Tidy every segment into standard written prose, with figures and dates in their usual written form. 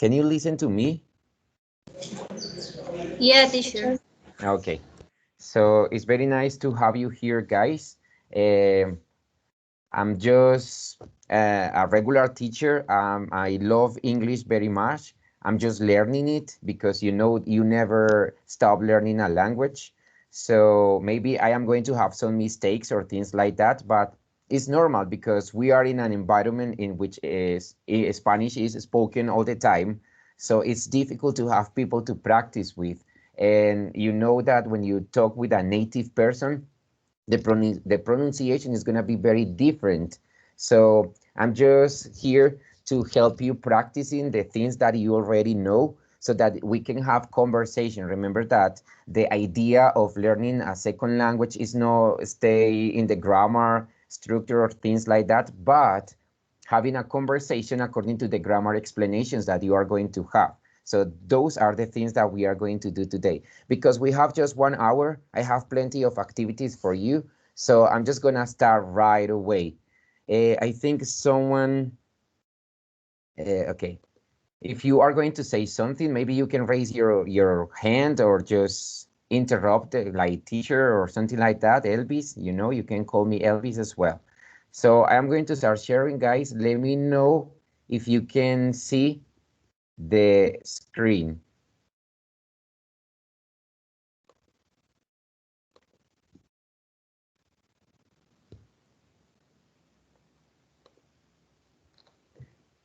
Can you listen to me? Yeah, teacher. Okay. So it's very nice to have you here, guys. Um, I'm just a regular teacher. I love English very much. I'm just learning it because you know you never stop learning a language. So maybe I am going to have some mistakes or things like that, but it's normal because we are in an environment in which Spanish is spoken all the time. So it's difficult to have people to practice with. And you know that when you talk with a native person, the pronunciation is going to be very different. So I'm just here to help you practicing the things that you already know so that we can have conversation. Remember that the idea of learning a second language is not stay in the grammar structure or things like that, but having a conversation according to the grammar explanations that you are going to have. So those are the things that we are going to do today. Because we have just 1 hour, I have plenty of activities for you. So I'm just gonna start right away. I think someone, okay. If you are going to say something, maybe you can raise your hand or just interrupt, like teacher or something like that. Elvis, you know, you can call me Elvis as well. So I'm going to start sharing, guys. Let me know if you can see the screen.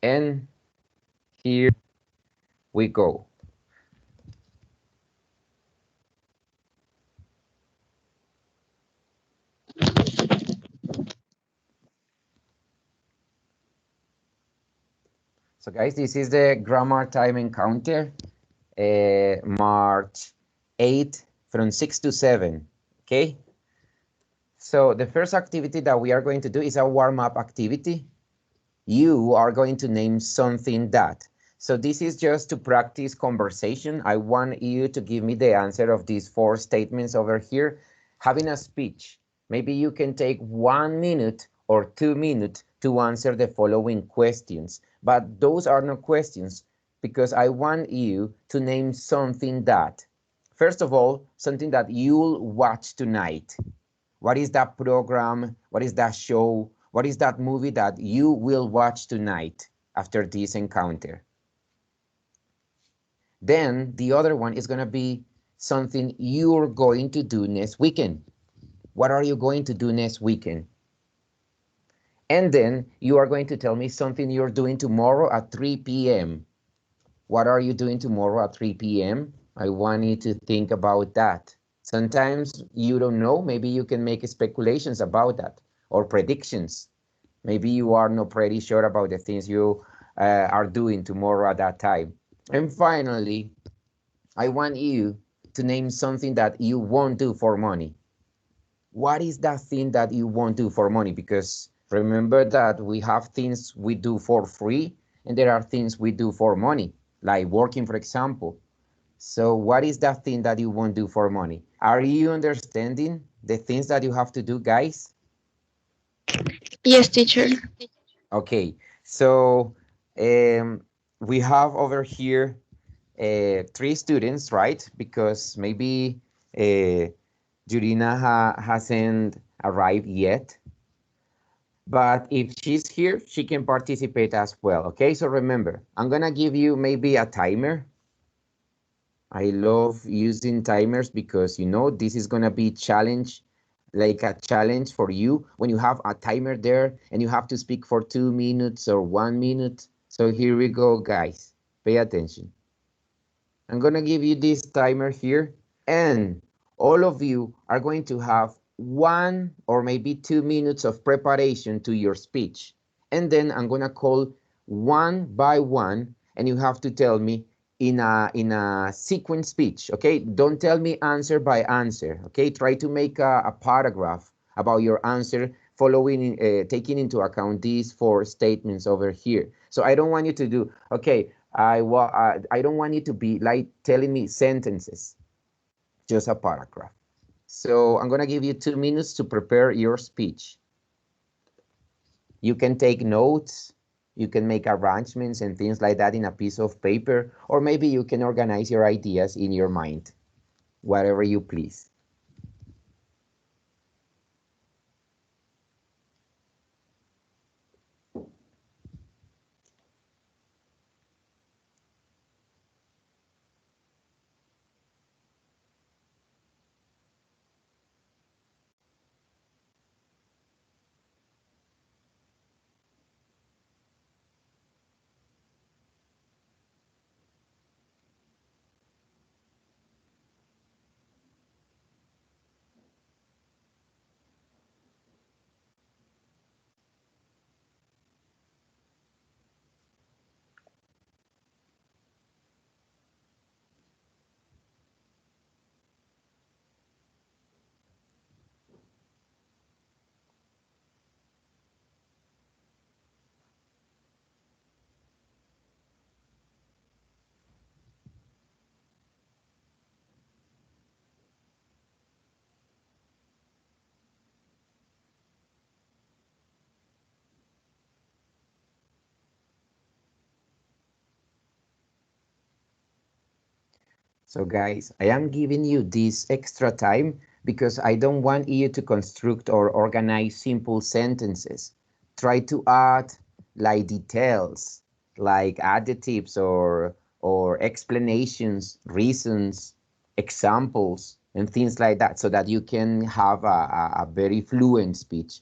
And here we go. So guys, this is the grammar time encounter, March 8 from 6 to 7, okay? So the first activity that we are going to do is a warm-up activity. You are going to name something that. So this is just to practice conversation. I want you to give me the answer of these four statements over here. Having a speech. Maybe you can take 1 minute or 2 minutes to answer the following questions. But those are not questions because I want you to name something that. First of all, something that you'll watch tonight. What is that program? What is that show? What is that movie that you will watch tonight after this encounter? Then the other one is going to be something you're going to do next weekend. What are you going to do next weekend? And then you are going to tell me something you're doing tomorrow at 3 p.m. What are you doing tomorrow at 3 p.m.? I want you to think about that. Sometimes you don't know. Maybe you can make speculations about that or predictions. Maybe you are not pretty sure about the things you are doing tomorrow at that time. And finally, I want you to name something that you won't do for money. What is that thing that you won't do for money? Because remember that we have things we do for free and there are things we do for money, like working, for example. So what is that thing that you won't do for money? Are you understanding the things that you have to do, guys? Yes, teacher. Okay, so um, we have over here three students, right? Because maybe Jurina hasn't arrived yet. But if she's here, she can participate as well. Okay, so remember, I'm gonna give you maybe a timer. I love using timers because you know this is gonna be challenge, like a challenge for you when you have a timer there and you have to speak for 2 minutes or 1 minute. So here we go, guys. Pay attention. I'm gonna give you this timer here, and all of you are going to have 1 or maybe 2 minutes of preparation to your speech. And then I'm gonna call one by one, and you have to tell me in a sequence speech. Okay, don't tell me answer by answer. Okay, try to make a paragraph about your answer following taking into account these four statements over here. So I don't want you to do okay. I don't want you to be like telling me sentences, just a paragraph. So I'm gonna give you 2 minutes to prepare your speech. You can take notes, You can make arrangements and things like that in a piece of paper, or maybe you can organize your ideas in your mind, whatever you please. So guys, I am giving you this extra time because I don't want you to construct or organize simple sentences. Try to add like details, like adjectives or explanations, reasons, examples, and things like that so that you can have a very fluent speech.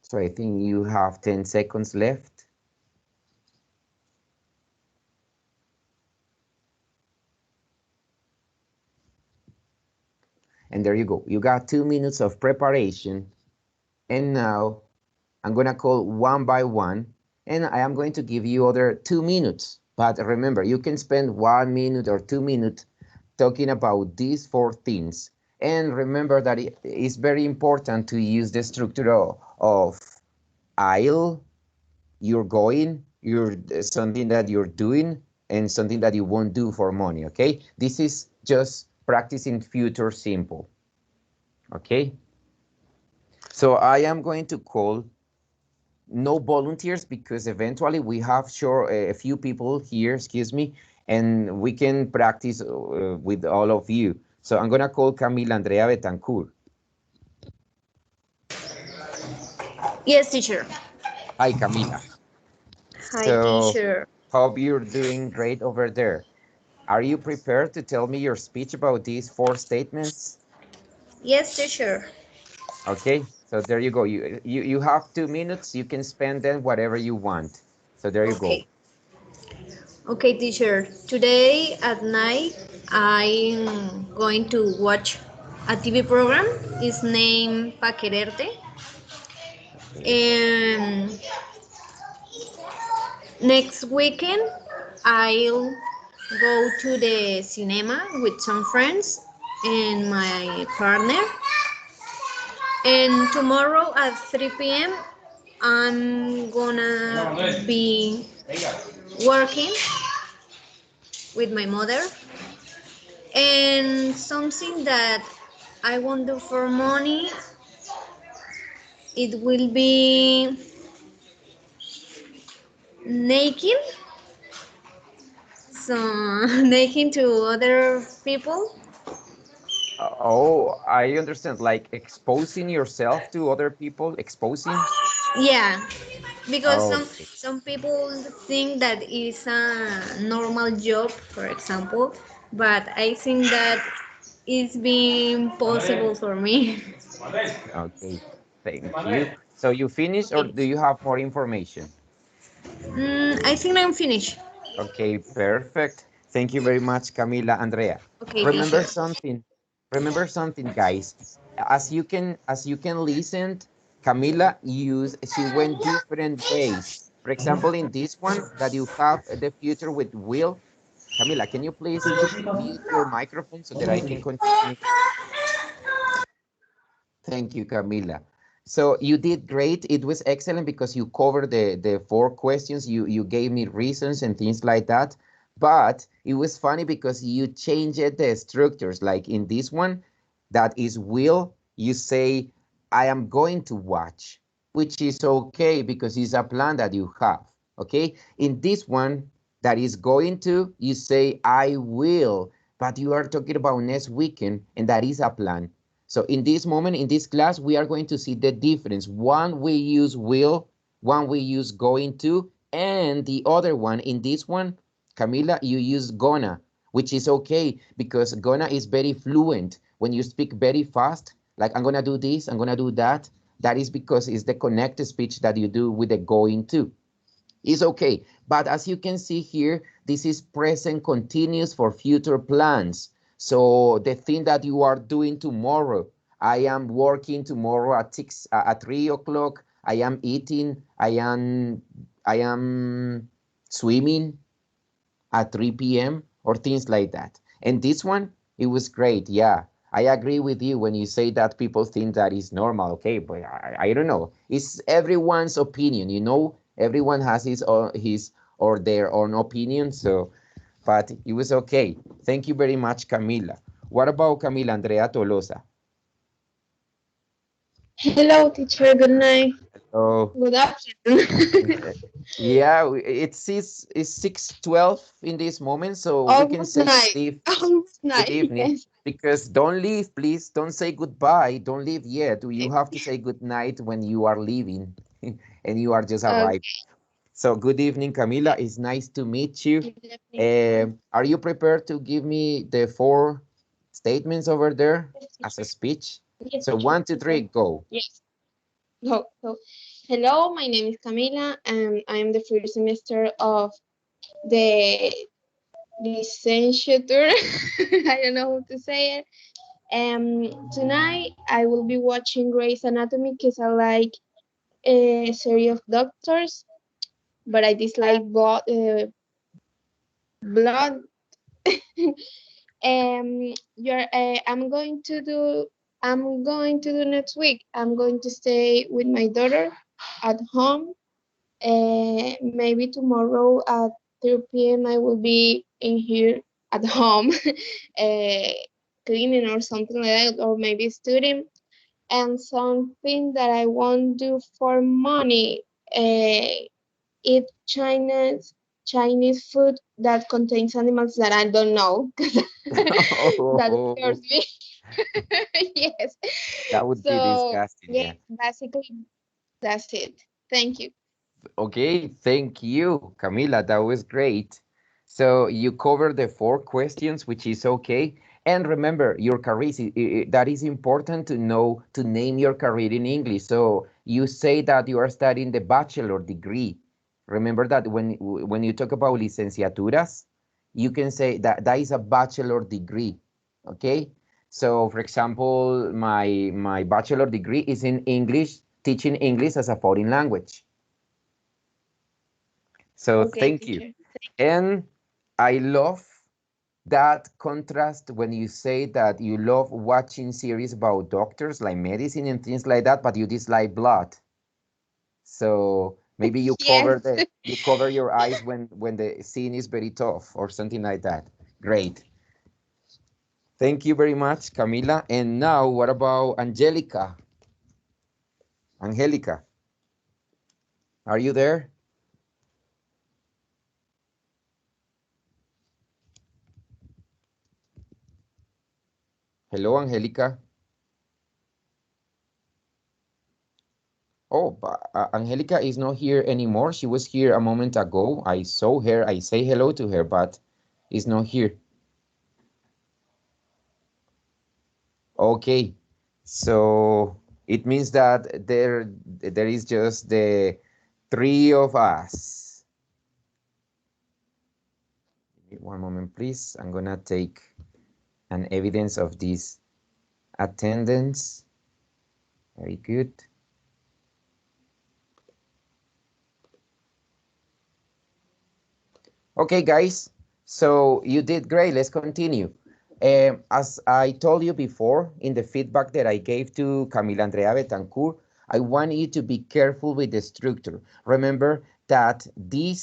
So I think you have 10 seconds left. And there you go. You got 2 minutes of preparation. And now I'm going to call one by one, and I am going to give you other 2 minutes. But remember, you can spend 1 minute or 2 minutes talking about these four things. And remember that it is very important to use the structure of I'll, you're going, you're something that you're doing, and something that you won't do for money, okay? This is just practicing future simple, okay? So I am going to call no volunteers because eventually we have sure a few people here, excuse me, and we can practice with all of you. So I'm gonna call Camila Andrea Betancourt. Yes, teacher. Hi, Camila. Hi, So teacher. hope you're doing great over there. Are you prepared to tell me your speech about these four statements? Yes, teacher. Okay, so there you go. You have 2 minutes. You can spend then whatever you want. So there you go. Okay. Okay, teacher. Today at night, I'm going to watch a TV program. It's named Pa Quererte. Okay. And next weekend, I'll go to the cinema with some friends and my partner. And tomorrow at 3 p.m., I'm gonna be working with my mother. And something that I won't do for money, it will be naked. So, naked to other people. Oh, I understand. Like exposing yourself to other people, exposing. Yeah, because Okay. some people think that is a normal job, for example, but I think that it's being possible for me. Okay. Thank you. So you finished, or Okay. do you have more information? I think I'm finished. Okay, perfect. Thank you very much, Camila Andrea. Okay, Remember teacher. something. Remember something, guys. As you can listen, Camila she went different ways. For example, in this one that you have the future with Will. Camila, can you please mute your microphone so that I can continue? Thank you, Camila. So you did great. It was excellent because you covered the four questions. You gave me reasons and things like that. But it was funny because you changed the structures. Like in this one, that is will, you say, I am going to watch, which is okay because it's a plan that you have. Okay. In this one that is going to, you say, I will, but you are talking about next weekend, and that is a plan. So in this moment, in this class, we are going to see the difference. One we use will, one we use going to, and the other one, in this one, Camila, you use gonna, which is okay because gonna is very fluent. When you speak very fast, like I'm gonna do this, I'm gonna do that, that is because it's the connected speech that you do with the going to. It's okay. But as you can see here, this is present continuous for future plans. So the thing that you are doing tomorrow, I am working tomorrow at 3 o'clock. I am eating. I am swimming at 3 p.m. or things like that. And this one, it was great. Yeah, I agree with you when you say that people think that is normal. Okay, but I don't know. It's everyone's opinion, you know. Everyone has his or their own opinion. So, but it was okay. Thank you very much, Camila. What about Camila Andrea Tolosa? Hello, teacher. Good night. Oh, Good afternoon. yeah, it's 6:12 in this moment, so we can Almost say night. Almost good night. evening, Yes. because don't leave, please. Don't say goodbye. Don't leave yet. You have to say good night when you are leaving and you are just Okay. arrived. So good evening, Camila. It's nice to meet you. Good evening. Are you prepared to give me the four statements over there Yes, as a teacher. speech? Yes, So teacher. one, two, three, go. Yes. Go. Go. Hello, my name is Camila, and I am the first semester of the licenciature. I don't know how to say it. Tonight I will be watching Grey's Anatomy because I like a series of doctors, but I dislike blood. You're I'm going to do next week. I'm going to stay with my daughter at home. Maybe tomorrow at 3 p.m. I will be in here at home, uh, cleaning or something like that, or maybe studying. And something that I won't do for money, eat Chinese food that contains animals that I don't know. That scares Oh, me. Yes. that would be So disgusting. yes, Yeah. basically that's it. Thank you. Okay, thank you, Camila. That was great. So you covered the four questions, which is okay. And remember, your career, that is important to know, to name your career in English. So you say that you are studying the bachelor degree. Remember that when you talk about licenciaturas, you can say that that is a bachelor degree. Okay. So for example, my bachelor degree is in English, teaching English as a foreign language. So Okay, thank you. teacher. And I love that contrast when you say that you love watching series about doctors like medicine and things like that, but you dislike blood. So maybe Yes. you cover your eyes when the scene is very tough or something like that. Great. Thank you very much, Camila. And now what about Angelica? Angelica, are you there? Hello, Angelica. Oh, but Angelica is not here anymore. She was here a moment ago. I saw her. I say hello to her, but is not here. Okay. So it means that there is just the three of us. Give me one moment, please. I'm gonna take an evidence of this attendance. Very good. Okay, guys. So you did great. Let's continue. As I told you before, in the feedback that I gave to Camila Andrea Betancourt, I want you to be careful with the structure. Remember that the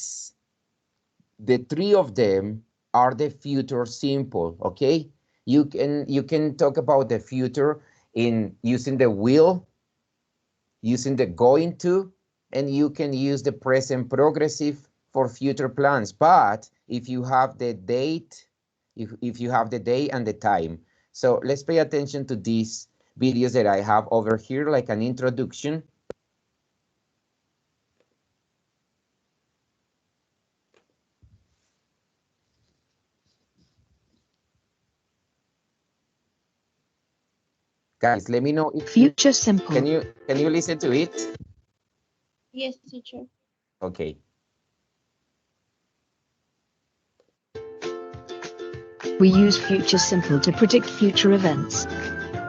three of them are the future simple, okay? You can talk about the future in using the will, using the going to, and you can use the present progressive for future plans. But if you have the date, if you have the day and the time. So let's pay attention to these videos that I have over here, like an introduction. Guys, let me know if Future simple. can you listen to it? Yes, teacher. Okay. We use future simple to predict future events.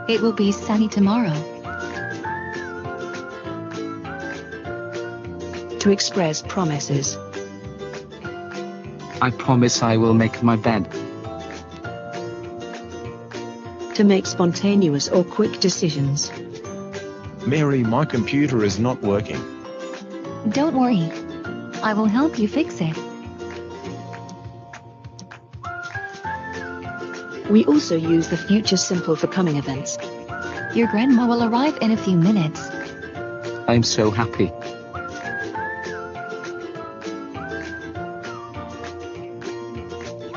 It will be sunny tomorrow. To express promises. I promise I will make my bed. To make spontaneous or quick decisions. Mary, my computer is not working. Don't worry. I will help you fix it. We also use the future simple for coming events. Your grandma will arrive in a few minutes. I'm so happy.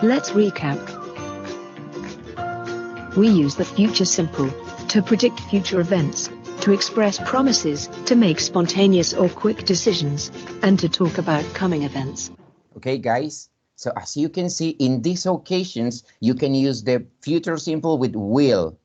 Let's recap. We use the future simple to predict future events, to express promises, to make spontaneous or quick decisions, and to talk about coming events. Okay, guys. So as you can see, in these occasions, you can use the future simple with will.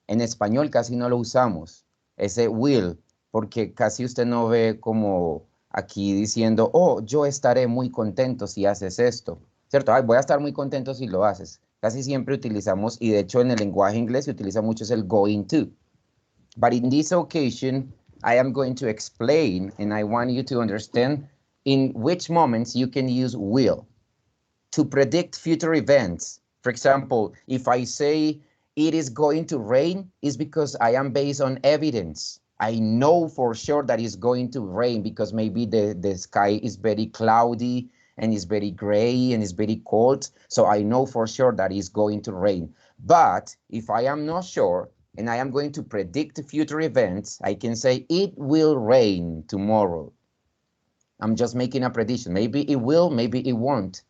En español casi no lo usamos, ese will, porque casi usted no ve como aquí diciendo, oh, yo estaré muy contento si haces esto, ¿cierto? Ay, voy a estar muy contento si lo haces. Casi siempre utilizamos, y de hecho en el lenguaje inglés se utiliza mucho es el going to. But in this occasion, I am going to explain, and I want you to understand in which moments you can use will to predict future events. For example, if I say it is going to rain, it's because I am based on evidence. I know for sure that it's going to rain because maybe the sky is very cloudy and it's very gray and it's very cold. So I know for sure that it's going to rain. But if I am not sure and I am going to predict future events, I can say it will rain tomorrow. I'm just making a prediction. Maybe it will, maybe it won't.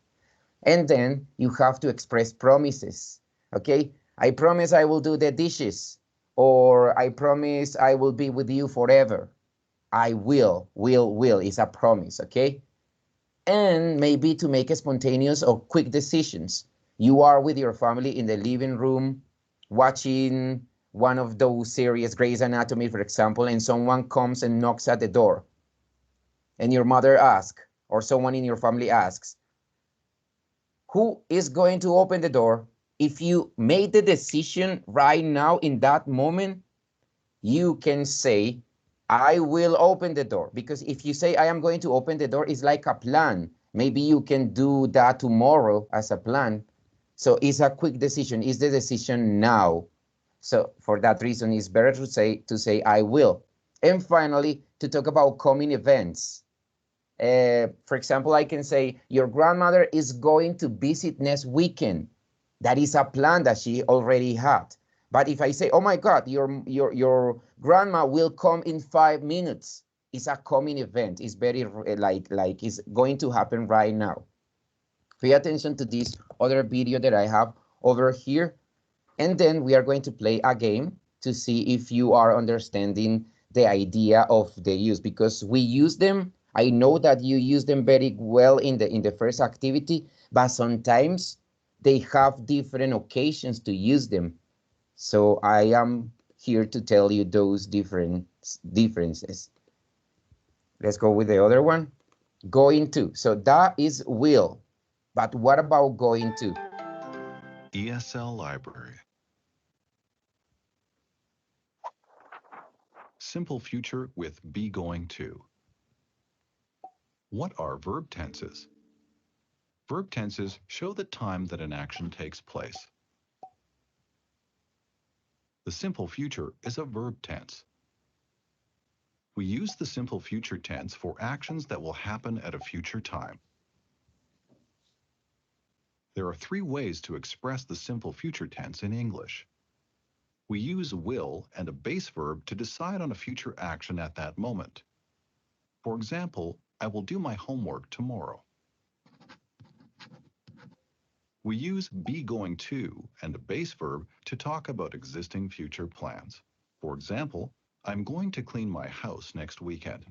And then you have to express promises, okay? I promise I will do the dishes, or I promise I will be with you forever. I will is a promise, okay? And maybe to make spontaneous or quick decisions. You are with your family in the living room, watching one of those series, Grey's Anatomy, for example, and someone comes and knocks at the door. And your mother asks, or someone in your family asks, who is going to open the door? If you made the decision right now in that moment, you can say, I will open the door. Because if you say, I am going to open the door, it's like a plan. Maybe you can do that tomorrow as a plan. So it's a quick decision. It's the decision now. So for that reason, it's better to say I will. And finally, to talk about coming events. For example, I can say, your grandmother is going to visit next weekend. That is a plan that she already had. But if I say, oh my God, your grandma will come in 5 minutes, it's a coming event. It's very like it's going to happen right now. Pay attention to this other video that I have over here. And then we are going to play a game to see if you are understanding the idea of the use, because we use them. I know that you use them very well in the first activity, but sometimes they have different occasions to use them. So I am here to tell you those differences. Let's go with the other one. Going to. So that is will. But what about going to? ESL Library. Simple future with be going to. What are verb tenses? Verb tenses show the time that an action takes place. The simple future is a verb tense. We use the simple future tense for actions that will happen at a future time. There are 3 ways to express the simple future tense in English. We use will and a base verb to decide on a future action at that moment. For example, I will do my homework tomorrow. We use be going to and a base verb to talk about existing future plans. For example, I'm going to clean my house next weekend.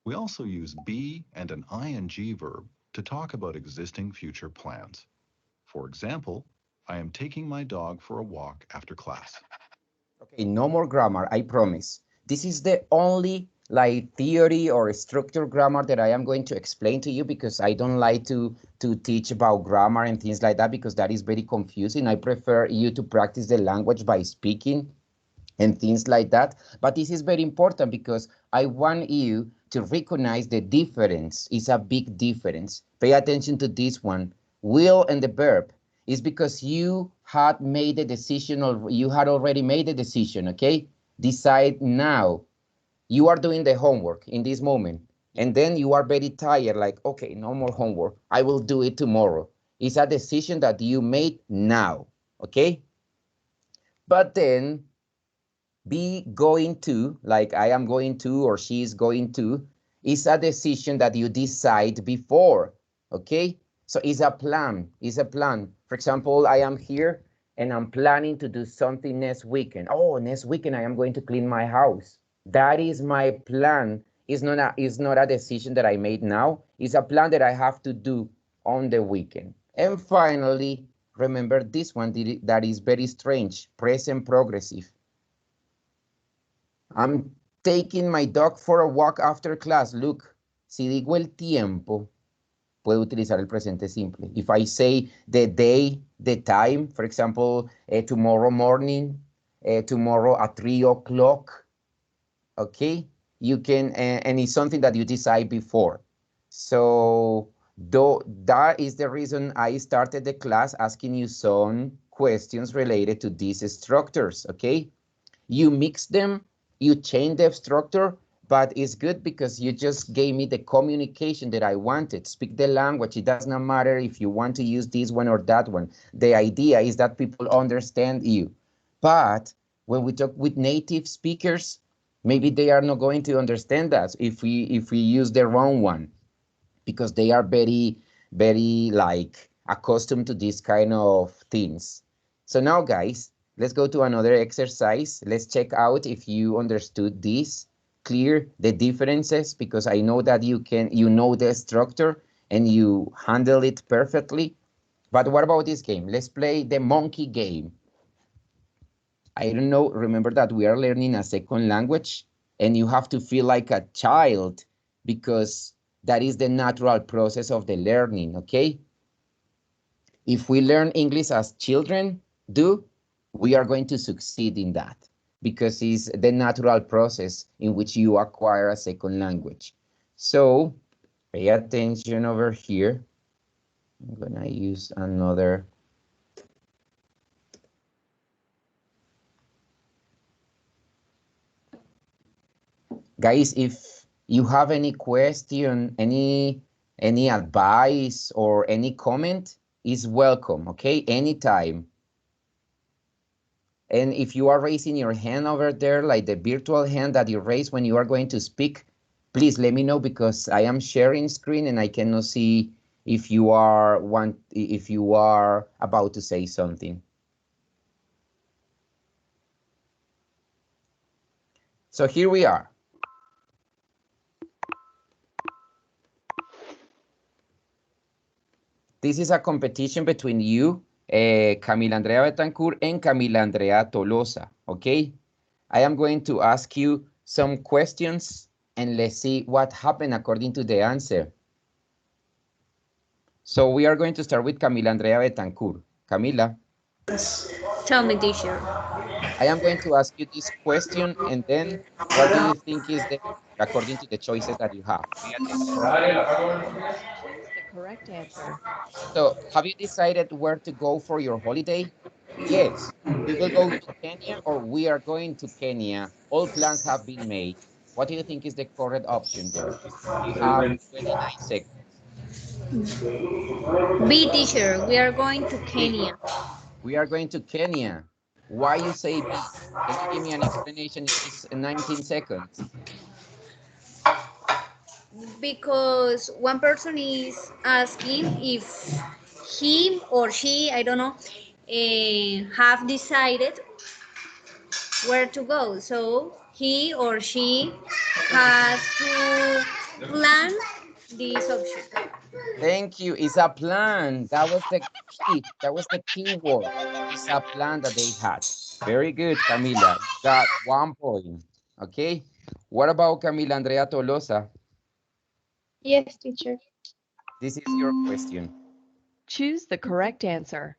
We also use be and an ing verb to talk about existing future plans. For example, I am taking my dog for a walk after class. Okay, no more grammar, I promise. This is the only like theory or structured grammar that I am going to explain to you, because I don't like to teach about grammar and things like that, because that is very confusing. I prefer you to practice the language by speaking and things like that. But this is very important because I want you to recognize the difference. It's a big difference. Pay attention to this one. Will and the verb is because you had made a decision, or you had already made a decision, okay? Decide now. You are doing the homework in this moment, and then you are very tired, like, okay, no more homework. I will do it tomorrow. It's a decision that you made now, okay? But then be going to, like I am going to or she is going to, is a decision that you decide before, okay? So it's a plan, it's a plan. For example, I am here and I'm planning to do something next weekend. Oh, next weekend I am going to clean my house. That is my plan. It's not a decision that I made now. It's a plan that I have to do on the weekend. And finally, remember this one that is very strange, present progressive. I'm taking my dog for a walk after class. Look, si digo el tiempo, puedo utilizar el presente simple. If I say the day, the time, for example, tomorrow morning, tomorrow at 3 o'clock, okay? You can, and it's something that you decide before. So that is the reason I started the class asking you some questions related to these structures, okay? You mix them, you change the structure, but it's good because you just gave me the communication that I wanted. Speak the language. It does not matter if you want to use this one or that one. The idea is that people understand you. But when we talk with native speakers, maybe they are not going to understand us if we use the wrong one, because they are very, very like accustomed to this kind of things. So now, guys, let's go to another exercise. Let's check out if you understood this, clear the differences, because I know that you know the structure and you handle it perfectly. But what about this game? Let's play the monkey game. I don't know, remember that we are learning a second language and you have to feel like a child because that is the natural process of the learning, okay? If we learn English as children do, we are going to succeed in that because it's the natural process in which you acquire a second language. So pay attention over here. I'm gonna use another. Guys, if you have any question, any advice or any comment is welcome, okay? Anytime. And if you are raising your hand over there, like the virtual hand that you raise when you are going to speak, please let me know because I am sharing screen and I cannot see if you are about to say something. So here we are. This is a competition between you, Camila Andrea Betancourt and Camila Andrea Tolosa, okay? I am going to ask you some questions and let's see what happened according to the answer. So we are going to start with Camila Andrea Betancourt. Camila. Tell me, teacher. I am going to ask you this question and then what do you think is according to the choices that you have? Pay attention. Choose the correct answer. So have you decided where to go for your holiday? Yes, we will go to Kenya or we are going to Kenya. All plans have been made. What do you think is the correct option there? You have 29 seconds. B, teacher. We are going to Kenya. We are going to Kenya. Why you say B? Can you give me an explanation in this 19 seconds? Because one person is asking if he or she, I don't know, have decided where to go. So he or she has to plan this option. Thank you. It's a plan. That was the key. That was the key word. It's a plan that they had. Very good, Camila. You got 1 point. Okay. What about Camila Andrea Tolosa? Yes, teacher. This is your question. Choose the correct answer.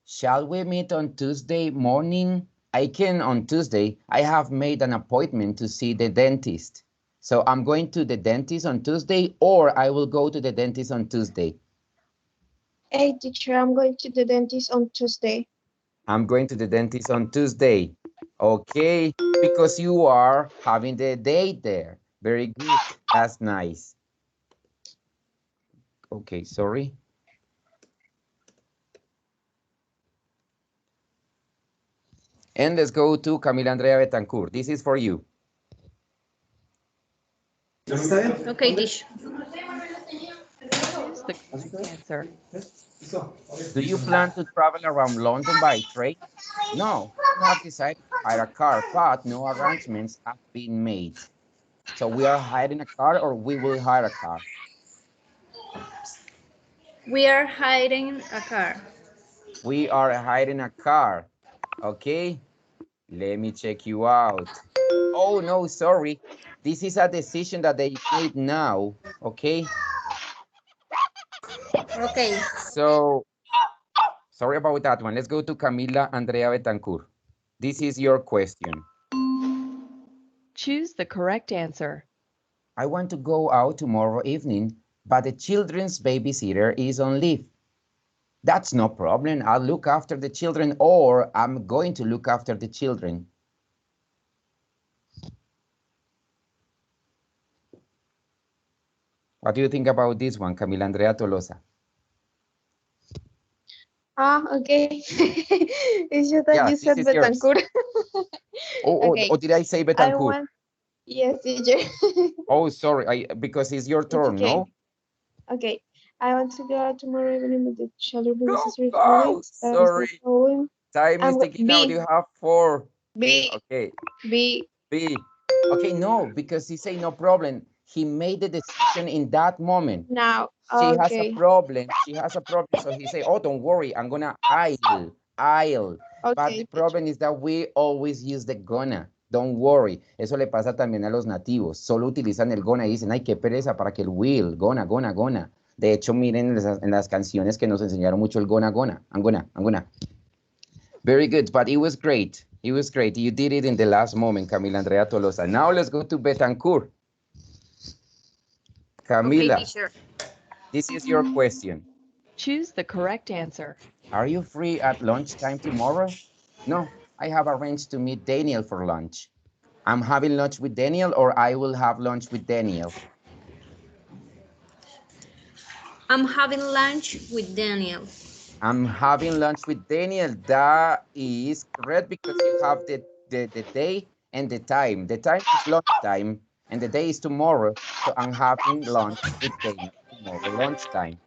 Shall we meet on Tuesday morning? I can on Tuesday. I have made an appointment to see the dentist. So I'm going to the dentist on Tuesday, or I will go to the dentist on Tuesday. Hey, teacher, I'm going to the dentist on Tuesday. I'm going to the dentist on Tuesday. Okay, because you are having the date there. Very good. That's nice. Okay, sorry. And let's go to Camila Andrea Betancourt. This is for you. Okay, teacher. Choose the correct answer. Do you plan to travel around London by train? No, we have decided to hire a car, but no arrangements have been made. So we are hiring a car, or we will hire a car? We are hiring a car. We are hiring a car. Okay, let me check you out. Oh, no, sorry. This is a decision that they made now. Okay, Okay. so sorry about that one. Let's go to Camila Andrea Betancourt. This is your question. Choose the correct answer. I want to go out tomorrow evening, but the children's babysitter is on leave. That's no problem. I'll look after the children, or I'm going to look after the children. What do you think about this one, Camila Andrea Tolosa? Ah, okay. It's just that Yeah, you this said is yours. Betancourt. Oh, Okay. did I say I Betancourt? want, yes, teacher. Oh, sorry, because it's your It's turn, okay. no? Okay. I want to go out tomorrow evening with the children Go, babysitter go. that is the Sorry. following. Time is I'm ticking out. You have 4. B, Okay, B. B. Okay, no, because he say no problem. He made the decision in that moment. Now, She has a okay. problem. She has a problem. So he say, oh, don't worry. I'm gonna I'll. But Okay, the teacher. problem is that we always use the gonna. Don't worry. Eso le pasa también a los nativos. Solo utilizan el gonna y dicen, ay, qué pereza para que el will, gonna. De hecho, miren en las canciones que nos enseñaron mucho el gonna. I'm gonna. Very good, but it was great. It was great. You did it in the last moment, Camila Andrea Tolosa. Now let's go to Betancourt. Camila, Okay, teacher. this is your question. Choose the correct answer. Are you free at lunchtime tomorrow? No, I have arranged to meet Daniel for lunch. I'm having lunch with Daniel, or I will have lunch with Daniel. I'm having lunch with Daniel. I'm having lunch with Daniel. That is correct, because you have the day and the time. The time is lunchtime and the day is tomorrow. So I'm having lunch with Daniel tomorrow, lunchtime.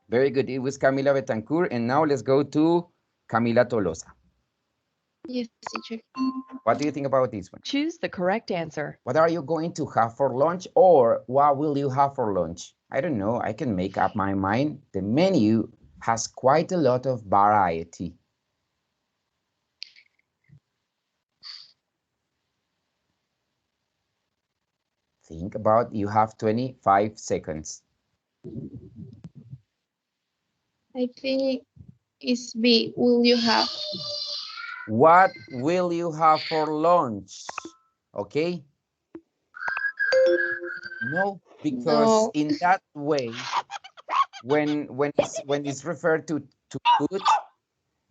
Very good. It was Camila Betancourt. And now let's go to Camila Tolosa. Yes, teacher. What do you think about this one? Choose the correct answer. What are you going to have for lunch, or what will you have for lunch? I don't know. I can make up my mind. The menu has quite a lot of variety. Think about, you have 25 seconds. I think it's B. Will you have? What will you have for lunch? Okay. No, because No. in that way, when it's referred to food,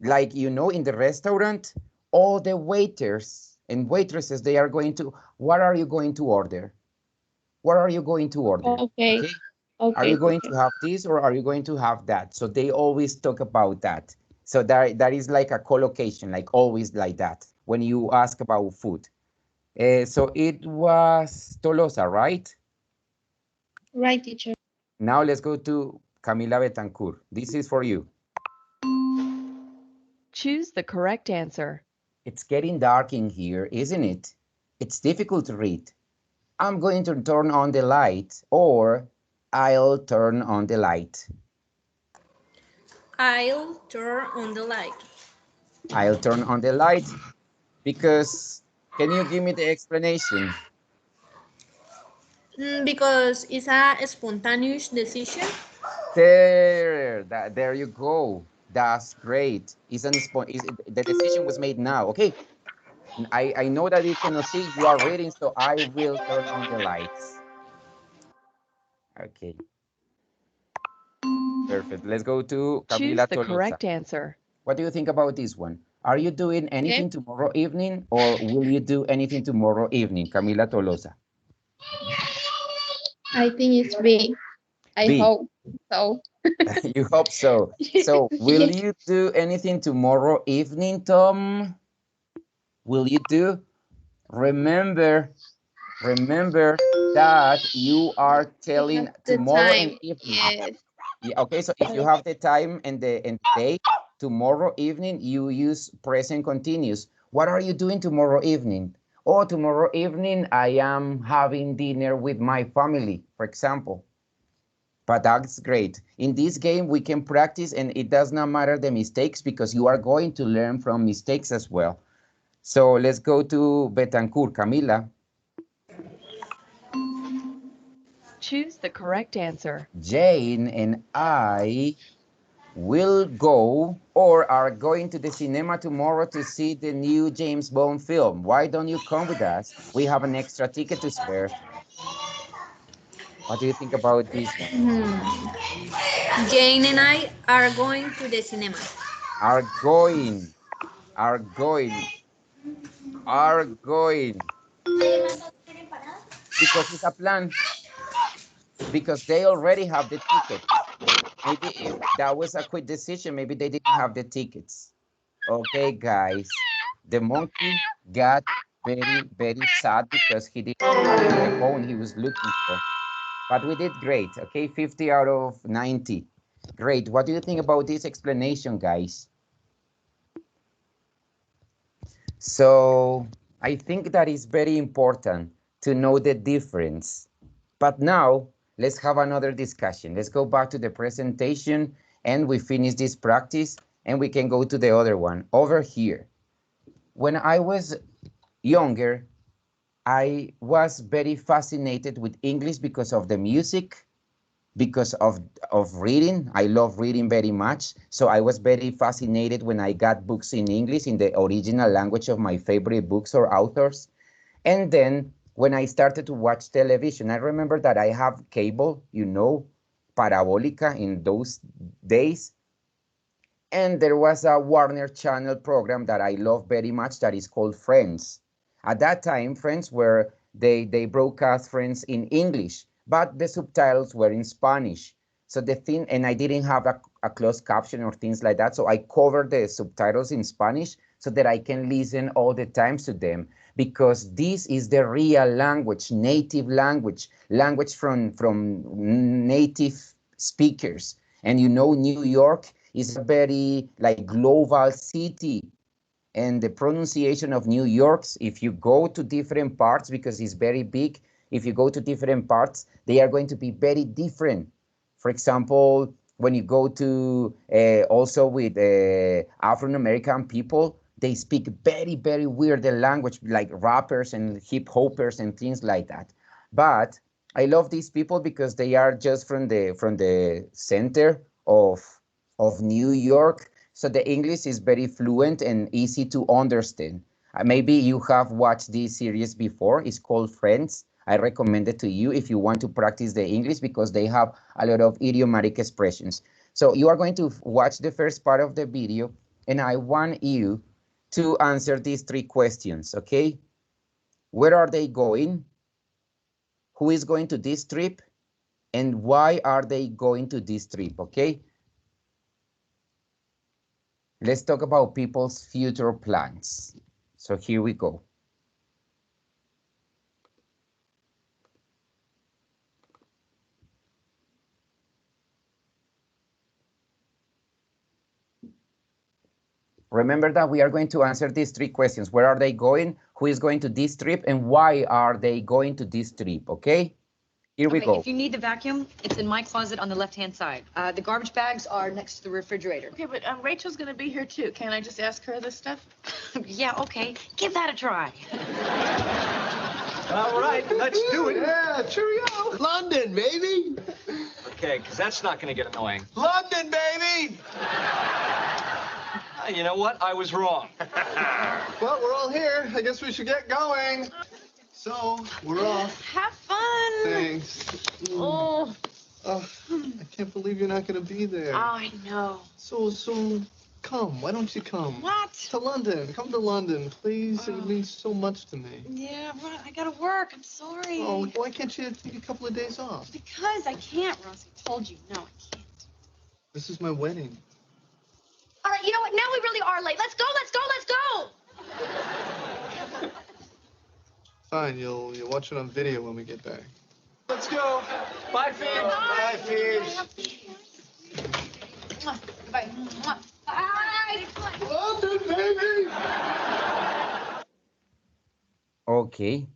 like, you know, in the restaurant, all the waiters and waitresses, they are going to, what are you going to order? What are you going to order? Okay. Are Okay, you going teacher. to have this, or are you going to have that? So they always talk about that. So that is like a collocation, like always like that, when you ask about food. So it was Tolosa, right? Right, teacher. Now let's go to Camila Betancourt. This is for you. Choose the correct answer. It's getting dark in here, isn't it? It's difficult to read. I'm going to turn on the light, or I'll turn on the light. I'll turn on the light. I'll turn on the light because, can you give me the explanation? Because it's a spontaneous decision. There you go. That's great. The decision was made now. Okay. I know that you cannot see, you are reading, so I will turn on the lights. Okay. Perfect. Let's go to Choose Camila the Tolosa. correct answer. What do you think about this one? Are you doing anything tomorrow evening, or will you do anything tomorrow evening, Camila Tolosa? I think it's B. I B. hope so. You hope so. So, will Yes. you do anything tomorrow evening, Tom? Will you do? Remember that you are telling Have the tomorrow and time. evening. Yes. Yeah, okay, so if you have the time and the day, tomorrow evening, you use present continuous. What are you doing tomorrow evening? Oh, tomorrow evening, I am having dinner with my family, for example. But that's great. In this game, we can practice, and it does not matter the mistakes because you are going to learn from mistakes as well. So let's go to Betancourt. Camila. Choose the correct answer. Jane and I will go or are going to the cinema tomorrow to see the new James Bond film. Why don't you come with us? We have an extra ticket to spare. What do you think about this one? Jane and I are going to the cinema. Are going, are going, are going. Because it's a plan. Because they already have the ticket. Maybe if that was a quick decision, maybe they didn't have the tickets. Okay, guys. The monkey got very, very sad because he didn't have the phone he was looking for. But we did great, okay? 50 out of 90. Great. What do you think about this explanation, guys? So I think that is very important to know the difference. But now let's have another discussion. Let's go back to the presentation and we finish this practice and we can go to the other one over here. When I was younger, I was very fascinated with English because of the music, because of reading. I love reading very much. So I was very fascinated when I got books in English in the original language of my favorite books or authors. And then when I started to watch television, I remember that I have cable, you know, Parabolica in those days. And there was a Warner Channel program that I love very much that is called Friends. At that time, Friends were, they broadcast Friends in English, but the subtitles were in Spanish. So the thing, and I didn't have a closed caption or things like that. So I covered the subtitles in Spanish so that I can listen all the time to them, because this is the real language, native language, language from native speakers. And you know, New York is a very like global city, and the pronunciation of New York's, if you go to different parts, because it's very big, if you go to different parts, they are going to be very different. For example, when you go to also with African American people, they speak very, very weird language, like rappers and hip hoppers and things like that. But I love these people because they are just from the center of New York, so the English is very fluent and easy to understand. Maybe you have watched this series before. It's called Friends. I recommend it to you if you want to practice the English because they have a lot of idiomatic expressions. So you are going to watch the first part of the video, and I want you to answer these three questions, okay? Where are they going? Who is going to this trip? And why are they going to this trip, okay? Let's talk about people's future plans. So here we go. Remember that we are going to answer these 3 questions. Where are they going? Who is going to this trip? And why are they going to this trip? Okay? Here we go. If you need the vacuum, it's in my closet on the left-hand side. The garbage bags are next to the refrigerator. Okay, but Rachel's gonna be here too. Can't I just ask her this stuff? Yeah, okay. Give that a try. All right, let's do it. Yeah, cheerio. London, baby. Okay, because that's not going to get annoying. London, baby. You know what? I was wrong. Well, we're all here. I guess we should get going. So, we're off. Have fun. Thanks. Oh. I can't believe you're not going to be there. I know. So, come. Why don't you come? What? To London. Come to London, please. It would mean so much to me. Yeah, but I gotta work. I'm sorry. Oh, why can't you take a couple of days off? Because I can't, Ross. I told you. No, I can't. This is my wedding. All right, you know what? Now we really are late. Let's go, let's go, let's go! Fine, you'll watch it on video when we get back. Let's go. Bye, Fish. Bye, Fish. Bye. Bye. London, baby! Okay.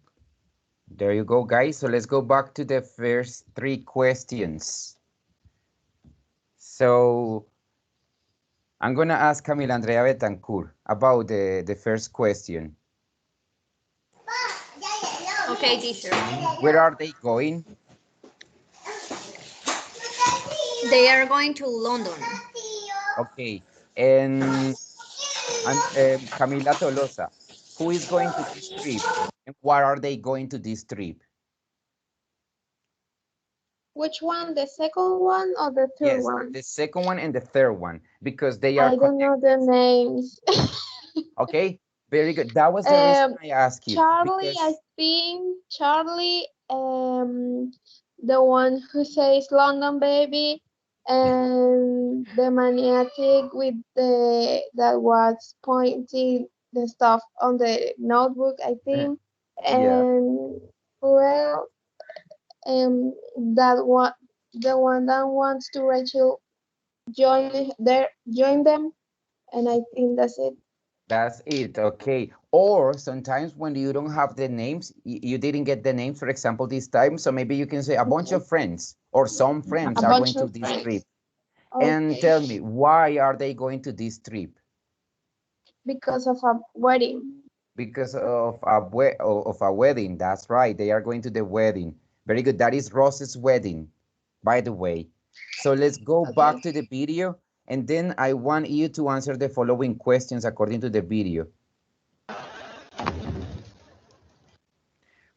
There you go, guys. So let's go back to the first 3 questions. So I'm going to ask Camila Andrea Betancourt about the first question. Okay, teacher. Where are they going? They are going to London. Okay. And Camila Tolosa, who is going to this trip? And why are they going to this trip? Which one? The second one or the third one? The second one and the third one, because they are I don't know the names. Okay, very good. That was the reason I asked you. Charlie, because... I think Charlie, the one who says London baby, and the maniatic with that was pointing the stuff on the notebook, I think. And well, that one, the one that wants to Rachel join them, and I think that's it. That's it, okay. Or sometimes when you don't have the names, you didn't get the names, for example, this time, so maybe you can say a bunch of friends or some friends are going to this trip. Okay. And tell me, why are they going to this trip? Because of a wedding. Because of a wedding, that's right. They are going to the wedding. Very good. That is Ross's wedding, by the way. So let's go back to the video, and then I want you to answer the following questions according to the video.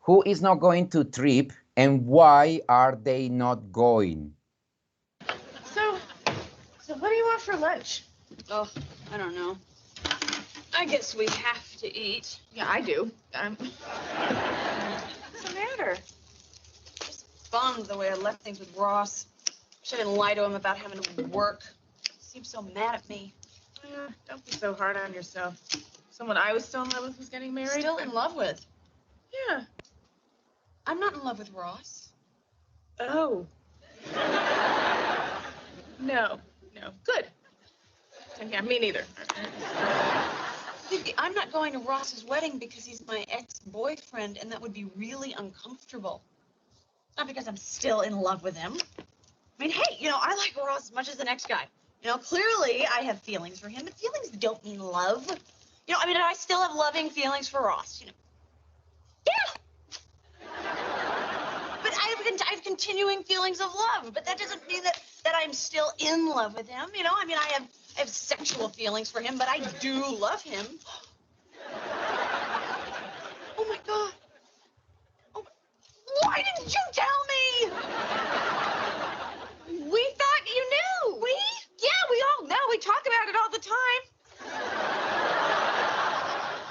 Who is not going to trip, and why are they not going? So what do you want for lunch? Oh, I don't know. I guess we have to eat. Yeah, I do. What's the matter? Just bummed the way I left things with Ross. Wish I didn't lie to him about having to work. He seems so mad at me. Yeah, don't be so hard on yourself. Someone I was still in love with was getting married. Still in love with? Yeah. I'm not in love with Ross. Oh. No. Good. Yeah, me neither. I'm not going to Ross's wedding because he's my ex-boyfriend, and that would be really uncomfortable. Not because I'm still in love with him. I mean, hey, I like Ross as much as the next guy. Clearly I have feelings for him, but feelings don't mean love. I still have loving feelings for Ross, Yeah! But I have continuing feelings of love, but that doesn't mean that I'm still in love with him, I have sexual feelings for him, but I do love him. Oh my God. Oh, why didn't you tell me? We thought you knew. We? Yeah, we all know. We talk about it all the time.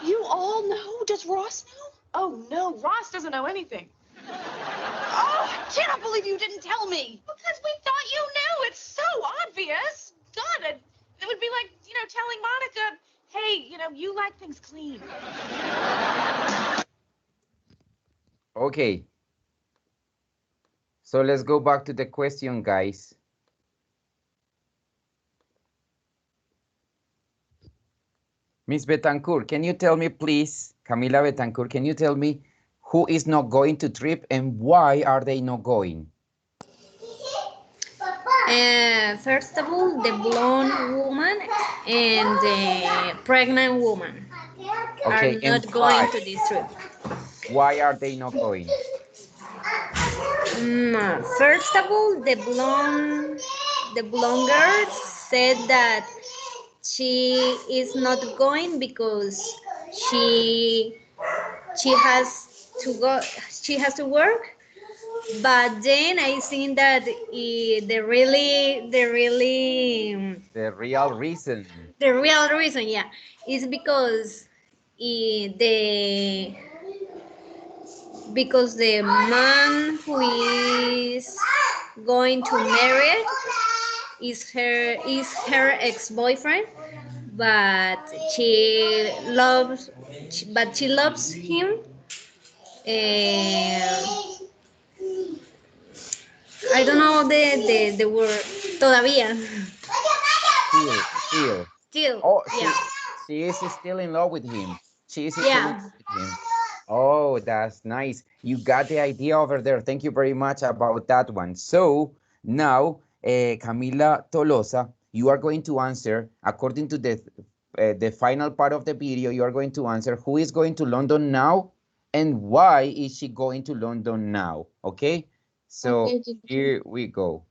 You all know? Does Ross know? Oh, no, Ross doesn't know anything. Oh, I cannot believe you didn't tell me. Because we thought you knew. It's so obvious. God, It would be like, telling Monica, hey, you like things clean. Okay. So let's go back to the question, guys. Miss Betancourt, can you tell me, please, Camila Betancourt, can you tell me who is not going to trip and why are they not going? First of all, the blonde woman and the pregnant woman Okay, are and not going to this trip. Why are they not going? First of all, the blonde girl said that she is not going because she has to go. She has to work. But then I think that the real reason, yeah, is because the man who is going to marry is her ex-boyfriend, but she loves him. I don't know the word todavía. Still. Oh, Yeah. she is still in love with him. She is still Yeah. in love with him. Oh, that's nice. You got the idea over there. Thank you very much about that one. So now, Camila Tolosa, you are going to answer according to the final part of the video. You are going to answer who is going to London now and why is she going to London now? Okay. So Okay, here we go.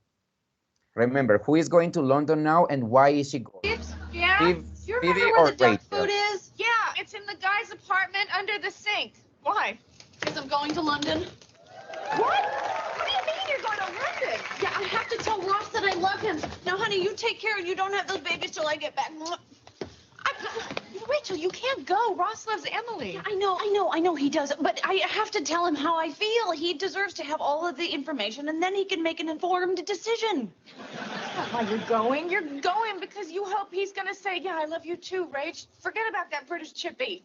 Remember, who is going to London now and why is she going? Yeah? You remember Phoebe where or the duck Rachel? food is? Yeah, it's in the guy's apartment under the sink. Why? Because I'm going to London. What? What do you mean you're going to London? Yeah, I have to tell Ross that I love him. Now, honey, you take care and you don't have those babies till I get back. Rachel, you can't go. Ross loves Emily. Yeah, I know he does. But I have to tell him how I feel. He deserves to have all of the information, and then he can make an informed decision. That's not why you're going. You're going because you hope he's going to say, yeah, I love you too, Rach. Forget about that British chippy.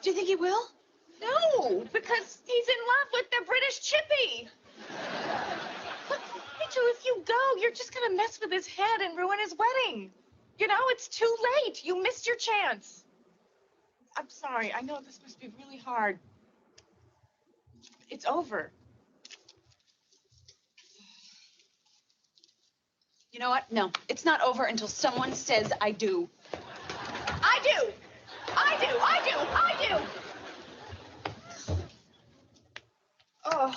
Do you think he will? No, because he's in love with the British chippy. But, Rachel, if you go, you're just going to mess with his head and ruin his wedding. It's too late. You missed your chance. I'm sorry. I know this must be really hard. It's over. You know what? No, it's not over until someone says I do. I do! I do! I do! I do! Oh.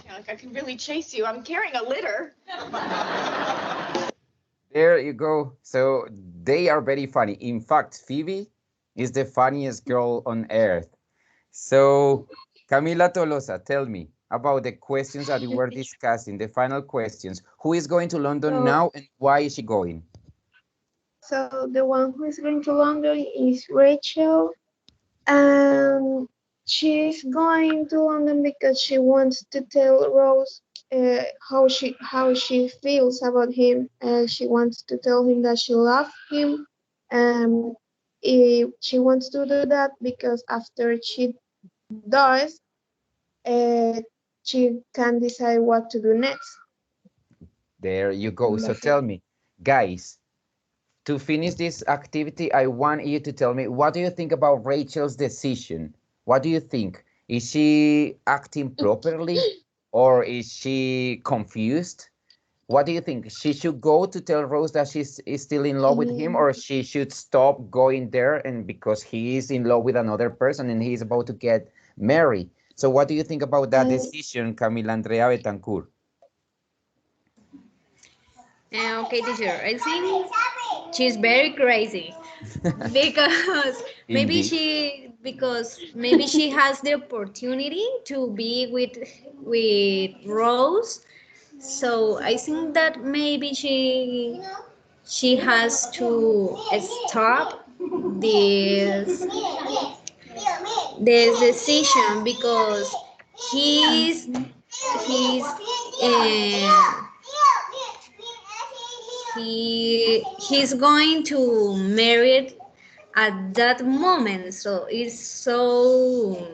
Yeah, like I can really chase you. I'm carrying a litter. There you go. So they are very funny. In fact, Phoebe is the funniest girl on earth. So Camila Tolosa, tell me about the questions that we were discussing, the final questions. Who is going to London now and why is she going? So the one who is going to London is Rachel, and she's going to London because she wants to tell Rose how she feels about him. She wants to tell him that she loves him. She wants to do that because after she does, she can decide what to do next. There you go. So tell me, guys, to finish this activity, I want you to tell me, what do you think about Rachel's decision? What do you think? Is she acting properly or is she confused? What do you think? She should go to tell Rose that she's still in love with him, or she should stop going there and because he is in love with another person and he's about to get married? So what do you think about that decision, Camila Andrea Betancourt? Okay, teacher. I think she's very crazy because maybe she has the opportunity to be with Rose. So I think that maybe she has to stop this decision because he's he's going to marry it at that moment. So it's so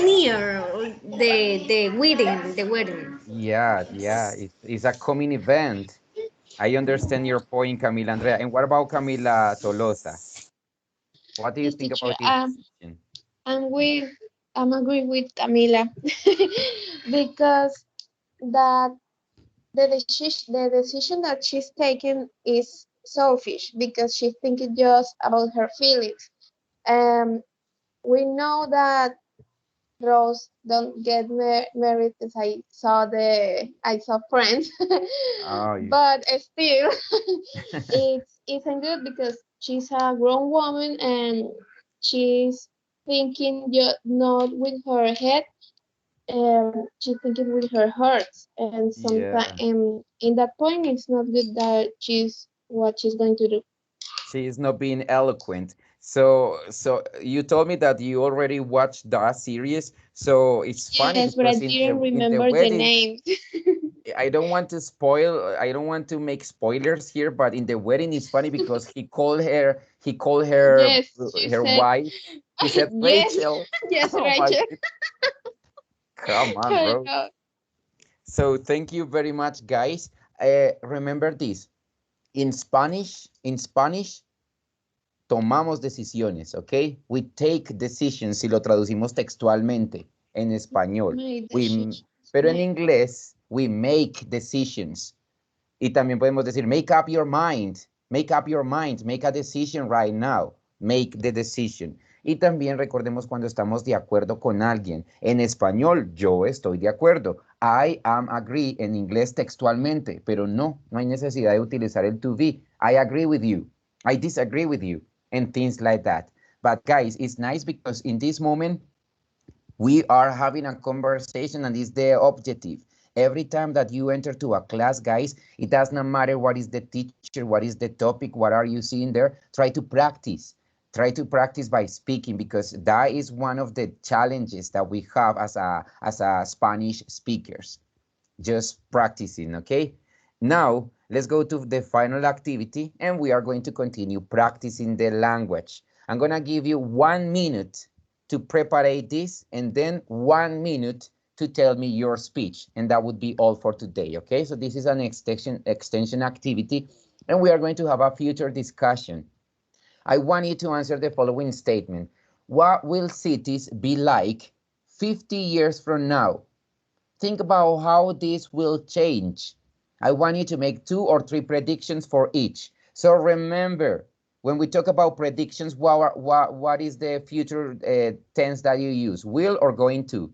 near the wedding. Yeah, yeah, it's a coming event. I understand your point, Camila Andrea. And what about Camila Tolosa? What do you Yes, think teacher. about this decision? I'm with I'm agree with Camila because that the decision that she's taking is selfish because she's thinking just about her feelings. Um, we know that Rose don't get married as I saw Friends, Oh, but still, it's isn't good because she's a grown woman and she's thinking just not with her head, she's thinking with her heart, and sometimes yeah. in that point it's not good that she's what she's going to do. She is not being eloquent. So you told me that you already watched that series. So it's funny Yes, but I because didn't in the remember the wedding, names. I don't want to spoil, I don't want to make spoilers here, but in the wedding it's funny because he called her Yes, she her said. wife. He said Yes, Rachel. yes, Oh my Rachel. God. Come on, I bro. know. So thank you very much, guys. Remember this. In Spanish, tomamos decisiones, ¿ok? We take decisions si lo traducimos textualmente en español. Made We, decisions. pero en inglés, we make decisions. Y también podemos decir, make up your mind, make a decision right now, make the decision. Y también recordemos cuando estamos de acuerdo con alguien. En español, yo estoy de acuerdo. I am agree en inglés textualmente, pero no hay necesidad de utilizar el to be. I agree with you. I disagree with you and things like that. But guys, it's nice because in this moment, we are having a conversation and it's the objective. Every time that you enter to a class, guys, it does not matter what is the teacher, what is the topic, what are you seeing there. Try to practice. Try to practice by speaking because that is one of the challenges that we have as a Spanish speakers. Just practicing, okay? Now, let's go to the final activity and we are going to continue practicing the language. I'm gonna give you 1 minute to prepare this and then 1 minute to tell me your speech. And that would be all for today, okay? So this is an extension activity and we are going to have a future discussion. I want you to answer the following statement. What will cities be like 50 years from now? Think about how this will change. I want you to make 2 or 3 predictions for each. So remember, when we talk about predictions, what is the future tense that you use? Will or going to?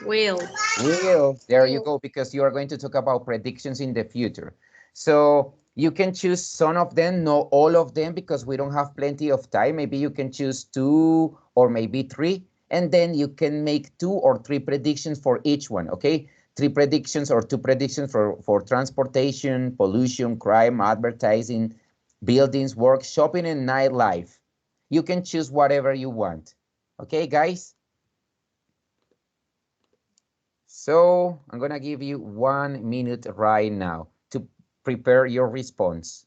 Will. Will. There you go, because you are going to talk about predictions in the future. So you can choose some of them, not all of them, because we don't have plenty of time. Maybe you can choose 2 or maybe 3, and then you can make 2 or 3 predictions for each one, okay? 3 predictions or 2 predictions for transportation, pollution, crime, advertising, buildings, work, shopping, and nightlife. You can choose whatever you want. Okay, guys? So I'm gonna give you 1 minute right now to prepare your response.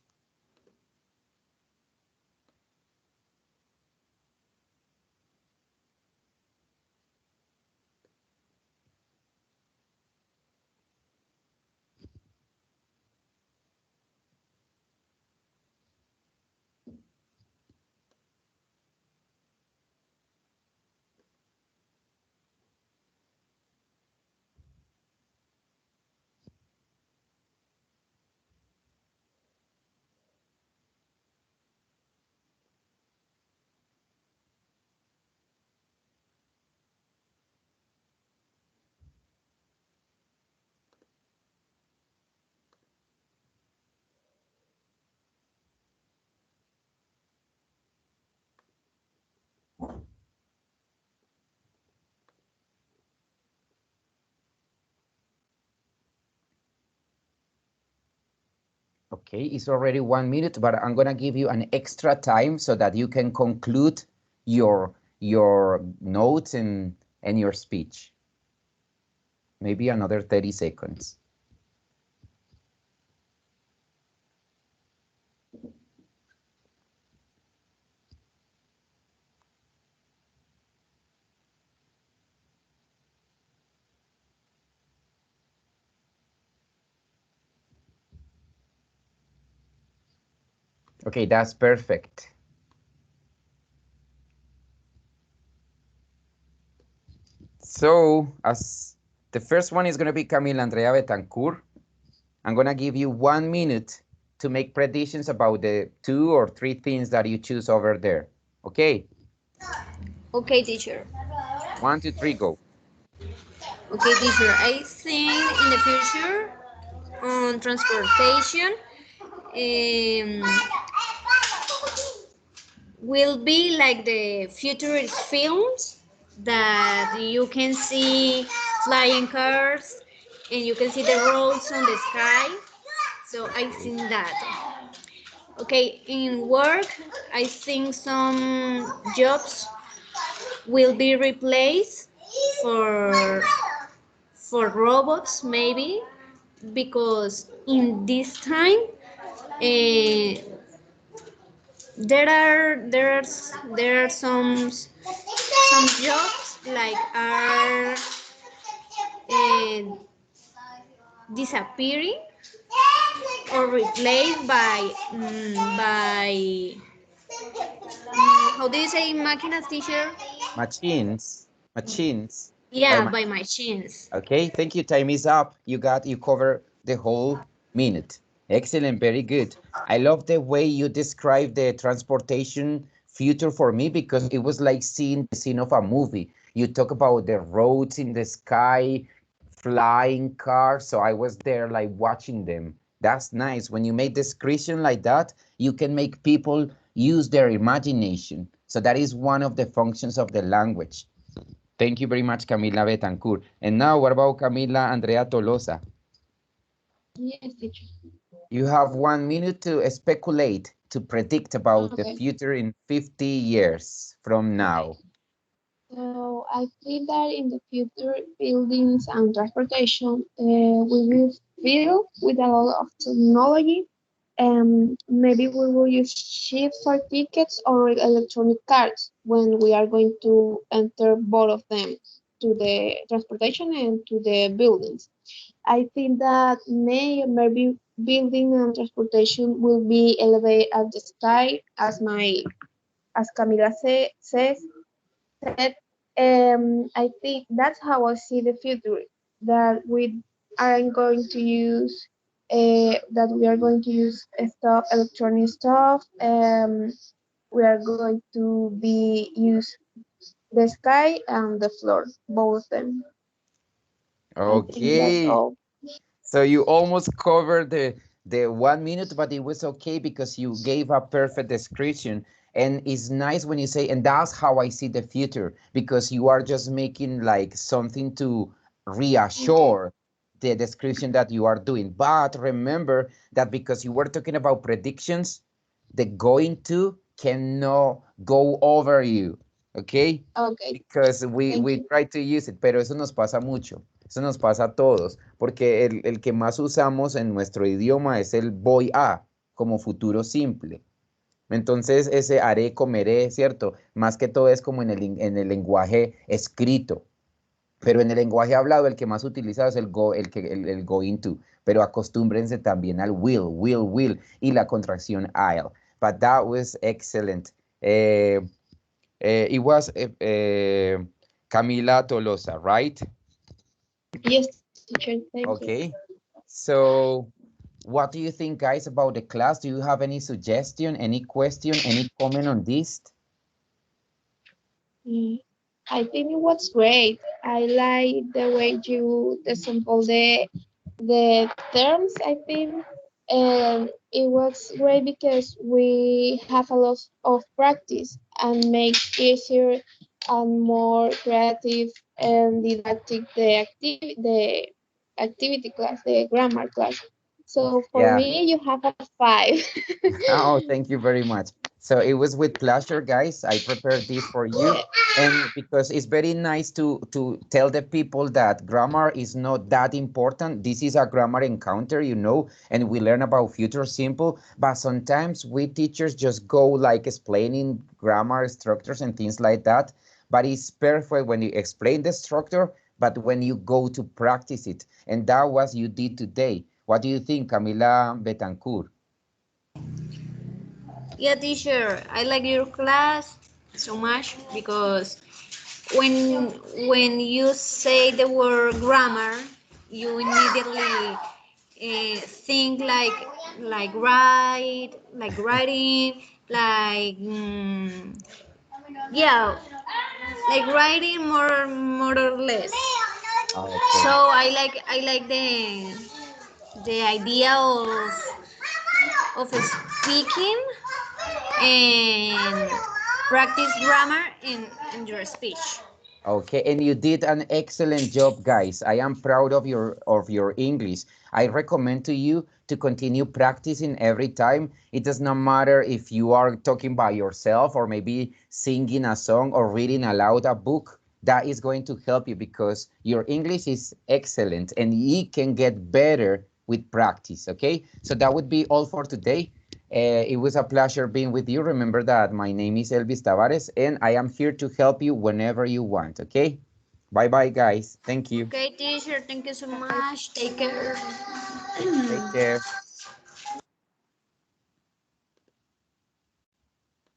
Okay, it's already 1 minute, but I'm gonna give you an extra time so that you can conclude your notes and your speech. Maybe another 30 seconds. Okay, that's perfect. So, as the first one is going to be Camila Andrea Betancourt, I'm going to give you 1 minute to make predictions about the 2 or 3 things that you choose over there. Okay, Okay, teacher. 1, 2, 3, go. Okay, teacher. I think in the future on transportation will be like the futurist films that you can see flying cars and you can see the roads on the sky. So I think that. Okay, in work, I think some jobs will be replaced for for robots maybe because in this time uh, there are some jobs like are uh, disappearing or replaced by how do you say máquinas, teacher? Machines, by Yeah, by machines. machines. Okay, thank you. Time is up. You cover the whole minute. Excellent, very good. I love the way you describe the transportation future for me because it was like seeing the scene of a movie. You talk about the roads in the sky, flying cars. So I was there like watching them. That's nice. When you make description like that, you can make people use their imagination. So that is one of the functions of the language. Thank you very much, Camila Betancourt. And now, what about Camila Andrea Tolosa? Yes, teacher. You have 1 minute to speculate, to predict about the Okay. future in 50 years from Okay. now. So I think that in the future, buildings and transportation we will fill with a lot of technology. Maybe we will use chip for tickets or electronic cards when we are going to enter both of them to the transportation and to the buildings. I think that maybe building and transportation will be elevated at the sky, as Camila said. I think that's how I see the future. That we are going to use that we are going to use stuff, electronic stuff. We are going to be use the sky and the floor, both of them. I think that's Okay, all. so you almost covered the 1 minute, but it was okay because you gave a perfect description. And it's nice when you say, and that's how I see the future, because you are just making like something to Okay. reassure the description that you are doing. But remember that because you were talking about predictions, the going to cannot go over you, okay? Okay. Because we Thank you. try to use it, pero eso nos pasa mucho, eso nos pasa a todos, porque el que más usamos en nuestro idioma es el voy a, como futuro simple. Entonces, ese haré, comeré, ¿cierto? Más que todo es como en el lenguaje escrito, pero en el lenguaje hablado el que más utilizado es el going to, pero acostúmbrense también al will, y la contracción I'll. But that was excellent. It was Camila Tolosa, right? Yes, teacher. Thank you. Okay. So, what do you think, guys, about the class? Do you have any suggestion, any question, any comment on this? Mm, I think it was great. I like the way you dissemble the terms. I think, and it was great because we have a lot of practice and makes easier and more creative and didactic the activity class, the grammar class. So for Yeah. me, you have a 5. Oh, thank you very much. So it was with pleasure, guys. I prepared this for you. And because it's very nice to tell the people that grammar is not that important. This is a grammar encounter, and we learn about future simple. But sometimes we teachers just go like explaining grammar structures and things like that. But it's perfect when you explain the structure, but when you go to practice it. And that was you did today. What do you think, Camila Betancourt? Yeah, teacher, I like your class so much because when you say the word grammar, you immediately think like writing, like yeah, like writing more or less. Okay. So I like the idea of speaking and practice grammar in your speech. Okay, and you did an excellent job, guys. I am proud of your English. I recommend to you to continue practicing every time. It does not matter if you are talking by yourself or maybe singing a song or reading aloud a book. That is going to help you because your English is excellent and it can get better with practice. Okay, so that would be all for today. It was a pleasure being with you. Remember that my name is Elvis Tavares and I am here to help you whenever you want, okay? Bye-bye, guys. Thank you. Okay, teacher, thank you so much. Take care. Take care.